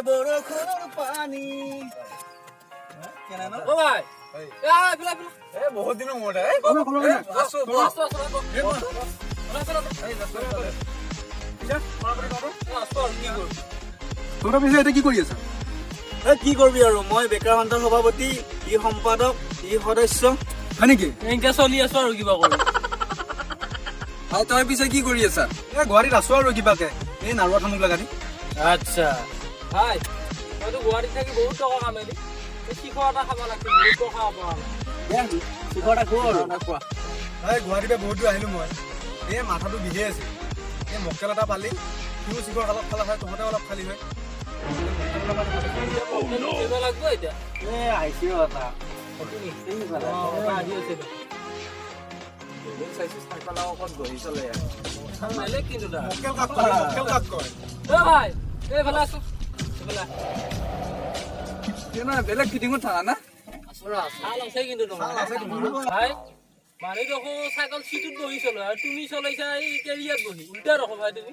বৰষুণৰ পানী কেনে ন ও ভাই বহুত দিনৰ মূৰত কি কৰি আছা কি কৰিবি আৰু মই বেকাৰ সন্থাৰ সভাপতি ই সম্পাদক ই সদস্য হয় নেকি এনেকে চলি আছো আৰু কিবা কৰো তই পিছে কি কৰি আছা গুৱাহাটীত আছো আৰু কিবাকে এই নাৰুৱা থামুক লগা আচ্ছা ভাই মইতো গুৱাহাটীত থাকি বহুত টকা কামাইলি শিখৰ এটা খাব লাগিছিল বহুত টকা পাব গুৱাহাটীতে বহুত দূৰ আহিলো মই এই মাথাটো বিষে আছে এই মক্কেল এটা পালি সিও চিখৰ অলপ খালা হয় তহঁতে অলপ খালি হয় লাগব এতিয়া বেলেগ ফিটিঙত থাকা না মানে দেখো চাইকেল সিটোত বহি চলো আৰু তুমি চলাইছা এই কেৰিয়াত বহি উল্টা ৰখো ভাই তুমি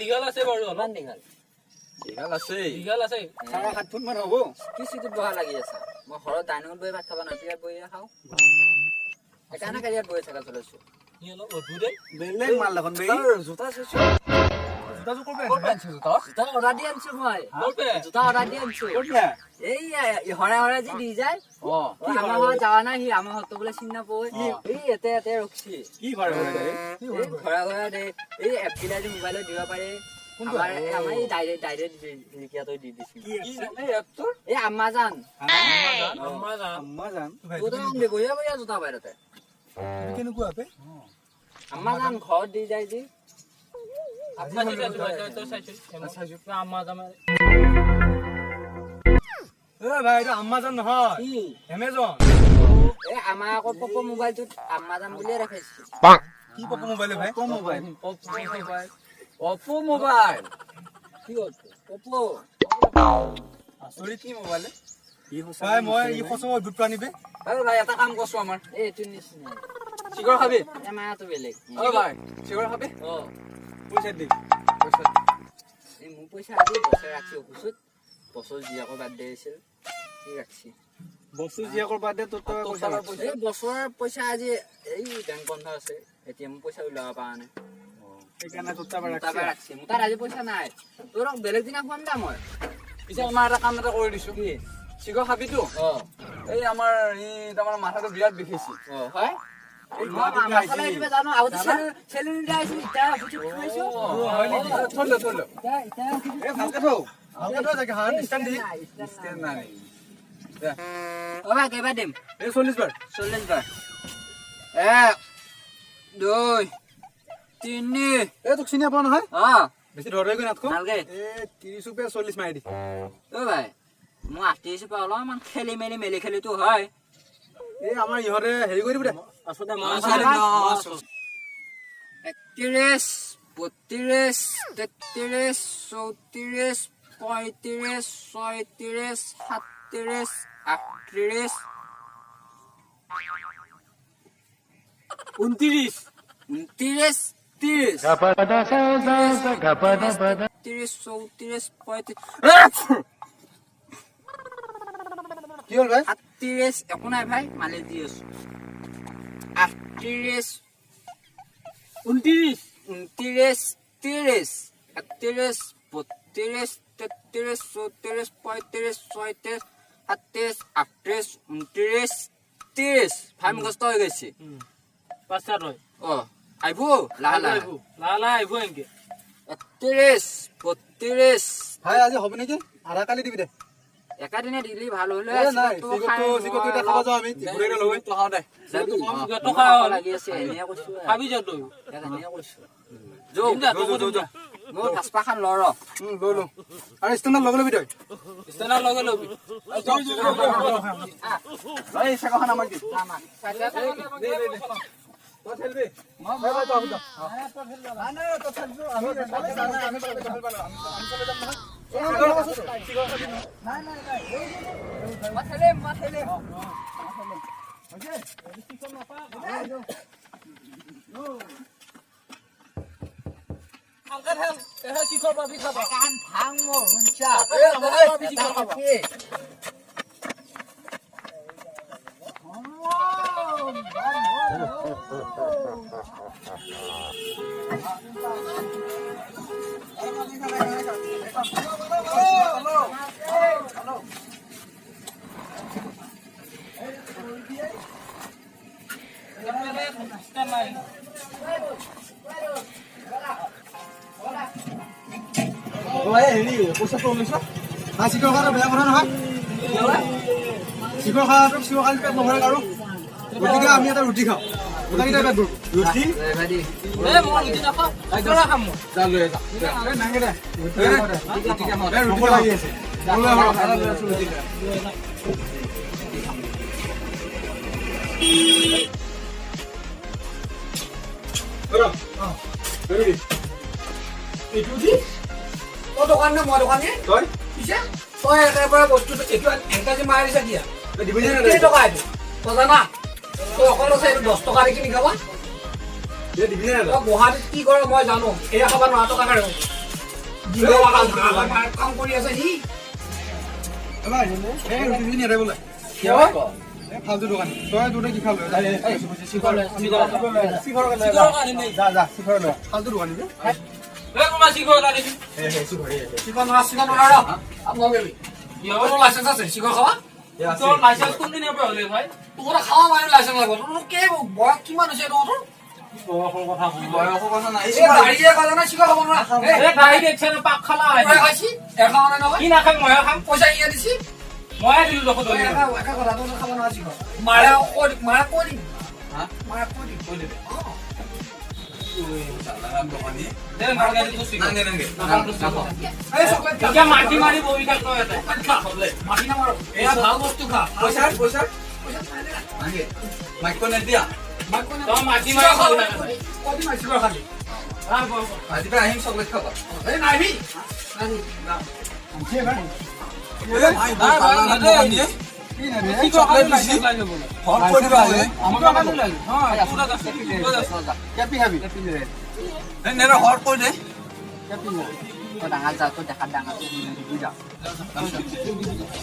দীঘল আছে বাৰু অলপ দীঘল আছে 7.5 ফুট মান হ'ব কি চিটত বহা লাগি আছে মই ঘৰত ডাইনিঙত বহি ভাত খাব নাপিয়াত বহি খাওঁ সেইকাৰণে কেৰিয়াত বহি থাকা চলাইছো বেলেগ মাল দেখোন জোতা চাইছো জোতা অৰ্ডাৰ দি আনিছো মই জোতা অৰ্ডাৰ দি আনিছো এই হৰে হৰে যি দি যায় আমাৰ ঘৰত যাৱা নাই সি আমাৰ ঘৰতো বোলে চিনি নাপায় এই এতে ৰখছি কি ঘৰে ঘৰে ঘৰে দে এই এপ বিলাক যে মোবাইলত দিব পাৰে আমাৰ এই ডাইৰেক্ট লিখিয়াটো দি দিছিল এই আমাজন বঢ়িয়া বঢ়িয়া জোতা পায় তাতে কেনেকুৱা আমাজন ঘৰত দি যায় যি ভাই এইটো আমাজন নহয় এমেজন এই আমাৰ আকৌ পপ' মোবাইলটোত আমাজন বুলিয়ে ৰাখিছো কি পপ' মোবাইল ভাই অপো মোবাইল কি অপো আচৰিত কি মোবাইল ভাই মই ই সঁচা অদ্ভুত প্ৰাণীবে ভাই এটা কাম কৰছো আমাৰ এইটো নিচিনা চিগৰ খাবি আমাৰটো বেলেগ ভাই চিগৰ খাবি পইচা দি এই মোৰ পইচা আজি বছৰ ৰাখছি অফিচত বছৰ জীয়াকৰ বাৰ্থডে আছিল কি ৰাখছি বস্তু জীয়াকৰ বাৰ্থডে তোৰ এই বছৰৰ পইচা আজি এই বেংক বন্ধ আছে এটিএম পইচা ওলাব পৰা নাই সেইকাৰণে তোৰ ৰাখছি মোৰ তাত আজি পইচা নাই তোৰ বেলেগ দিনা খুৱাম দা মই পিছে আমাৰ এটা কাম এটা কৰি দিছো কি চিগৰ খাবিতো এই আমাৰ তাৰমানে মাথাটো বিৰাট বিষাইছে হয় কেইবাৰ দিম 40 বাৰ 40 বাৰ 1 2 3 তোক চিনি পোৱা নহয় বেছি ধৰে গৈ নাথকো নালগে 30 ৰূপে 40 মাৰি দি ভাই মই 38 পৰা অলপমান খেলি মেলি খেলিতো হয় এই আমাৰ ইহঁতে হেৰি কৰি দিব দে 31 32 33 34 35 36 37 38 29 29 30 কি হ'ল ভাই 38 একো নাই ভাই মালি দি আছো 38 29 29 30 31 32 33 34 35 36 37 38 29 30 ভাই মুখস্থ হৈ গৈছে পাঁচটা ৰয় আহিব লাহে আহিব এনেকে 31 32 ভাই আজি হ'ব নেকি আধা কালি দিবি দে একাদিনে দিলি ভাল হলে লাগি আছে এনে কৈছো খাবি যা তই এনে কৈছো মোৰ পাঁচপা খান লৰ লৈ আৰু ষ্টেণ্ডত লগ লবি তই ষ্টেণ্ডত লগে লবি এই চেকাখন আমাক দি আংকাত হেল এহে শিখৰ পাবি খাবা কান ভাং মোৰ হুঞ্চা পাবি শিখৰ খাবা চিকৰ খোৱাটো বেয়া কথা নহয় চিকৰ খোৱাটো চিকৰ খালি পেট নভৰে আৰু গতিকে আমি এটা ৰুটি খাওঁ গোটেইকেইটা পেট ভৰিব ৰুটি লাগি আছে দোকান নে মই দোকানী তই পিছে তই একেবাৰে বস্তুটো এইটো এংকাজি মাৰি দিছা দিয়া দিবি নে কেই টকা এইটো তই জানা তই অকল আছে এইটো 10 টকা দি কিনি খাবা দিবি নে তই গুৱাহাটীত কি কৰে মই জানো এয়া খাবা 9 টকা কাৰে কাম কৰি আছে সি ৰুটি নেৰে বোলে ফালতু দোকানী তই তোৰে কি খাব ফালতু দোকানী চিকন লাইচেন্স আছে চিকন খাবা তোৰ লাইচেন্স কোনদিনৰ পৰা হ'লে ভাই তোৰ খাৱা মানে লাইচেন্স লাগিব তোৰ কে বয়স কিমান হৈছে তোৰ বয়সৰ কথা বয়সৰ কথা নাই এই গাড়ীয়ে কথা নাই চিকন খাব নোৱাৰা এই গাড়ী দেখছে না পাক খালা মই খাইছি এখাও নাই নহয় কি নাখাম মই খাম পইচা ইয়া দিছি মই দিলো দেখো তই দলি একা কথা তোৰ খাব নোৱাৰা চিকন মাৰা কৈ দিম মাৰা কৈ দিম দে নালগে তো শিকা এই চকলেট এতিয়া মাটি মাৰি বহি থাক তই এটা মাটি নামাৰো এয়া ভাল বস্তু খা পইচা মাইক নে দিয়া তই মাটি মাৰি বহি থাক কদি মাইছিল খালি আজি পৰা আহিম চকলেট খাবা এই নাইবি ডাঙৰ যাওঁ তোৰ দেখাত ডাঙৰ যাওঁ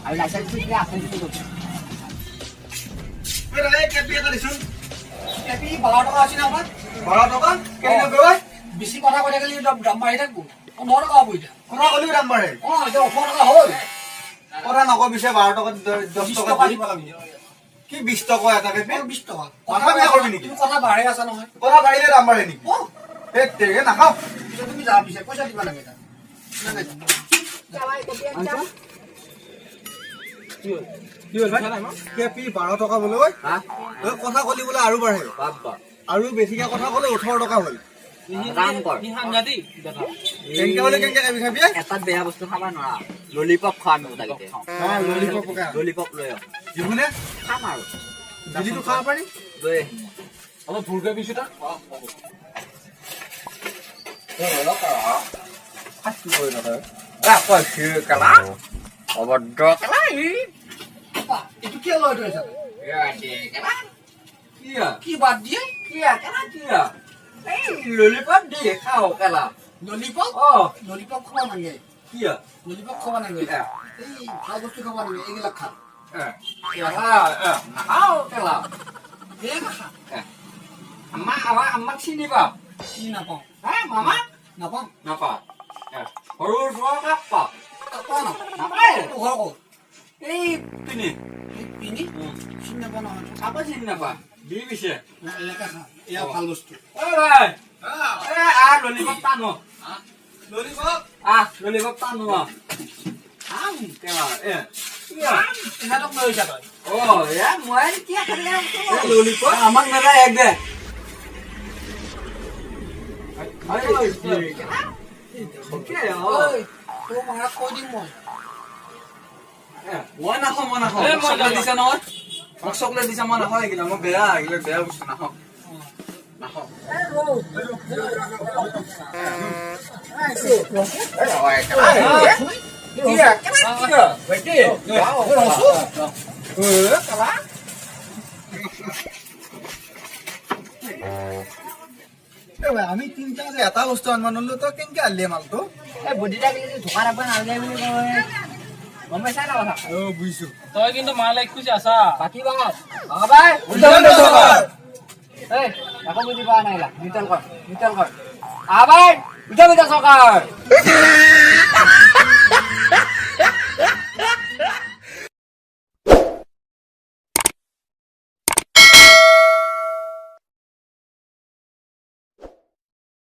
আৰু লাইচেন্স আছে এপি 12 টকা আছে না আমাৰ 12 টকা কেনে গৈ বেছি কথা কৈ থাকিলে দাম বাঢ়ি থাকব 9 টকা হ'ব এতিয়া কথা কলিও দাম বাঢ়ে এতিয়া 18 টকা হ'ল কথা নকবিছে 12 টকা 10 20 টকা টকা দিব লাগে কি 20 টকা এটা কেপি 20 টকা কথা বেয়া কৰিবি নেকি তুমি কথা বাঢ়ে আছে নহয় কথা বাঢ়িলে দাম বাঢ়ে নেকি এই তেৰে নাখাও তুমি যা পিছে পইচা দিব লাগে এটা কি হ'ল ভাই কেপি 12 টকা বোলে ঐ কথা কলি বোলে আৰু বাঢ়ে আৰু বেছিকে কথা কলে 18 টকা হ'ল কাম কৰ নি সাংগাতি দেখা কেনকে হলে কেনকে খাবি খাবি এটাত বেয়া বস্তু খাব নোৱাৰা ললিপপ খোৱা আমি গোটাকেইটাই ললিপপ পকা ললিপপ লৈ আহ দিবনে খাম আৰু দিদিটো খাব পাৰি লৈ অলপ ভুলকে পিছে তা অভদ্ৰ এইটো কি লৈ থৈছা কি বাদ দিয়ে ললিপপ দিয়ে খাওঁ কেলা ললিপপ অ ললিপপ খাব নালাগে কিয় ললিপপ খাব নালাগে এই ভাল বস্তু খাব নালাগে এইবিলাক খা নাখাওঁ কেলা এইবিলাক খা আমাক চিনি পাওঁ চিনি নাপাওঁ মামা নাপাওঁ নাপাওঁ সৰু কাপ পাওঁ নাপাওঁ না নাপায় তোৰ ঘৰ ক'ত এই পিনে পিনি চিনি নাপাওঁ নহয় চাবা চিনি নাপাওঁ দি পিছে এয়াকে খা এয়া ভাল বস্তু ঐ ভাই ললিপপ টানো ললিপপ ললিপপ টানো ইহঁতক লৈ যা তই মই ললিপপ আমাক নেদা এক দে তোৰ মাৰাক কৈ দিম মই নাখাওঁ চকলেট দিছে নহয় মোক চকলেট দিছে মই নাখাওঁ এইগিলা মই বেয়া এইগিলা বেয়া বস্তু নাখাওঁ ভাই আমি তিনিটা যে এটা বস্তু আনব নলো তই কেনেকে আনলি মালটো এই বুদ্ধি থাকিলে যে ঢোকা ৰাখবা নালাগে বুলি কয় গম পাইছা না কথা অ বুজিছো তই কিন্তু মাল এক খুজি আছা বাকী বাত বাবাই এই আকৌ বুজি পোৱা নাই মিটল কৰ আবাই উঠা চকাৰ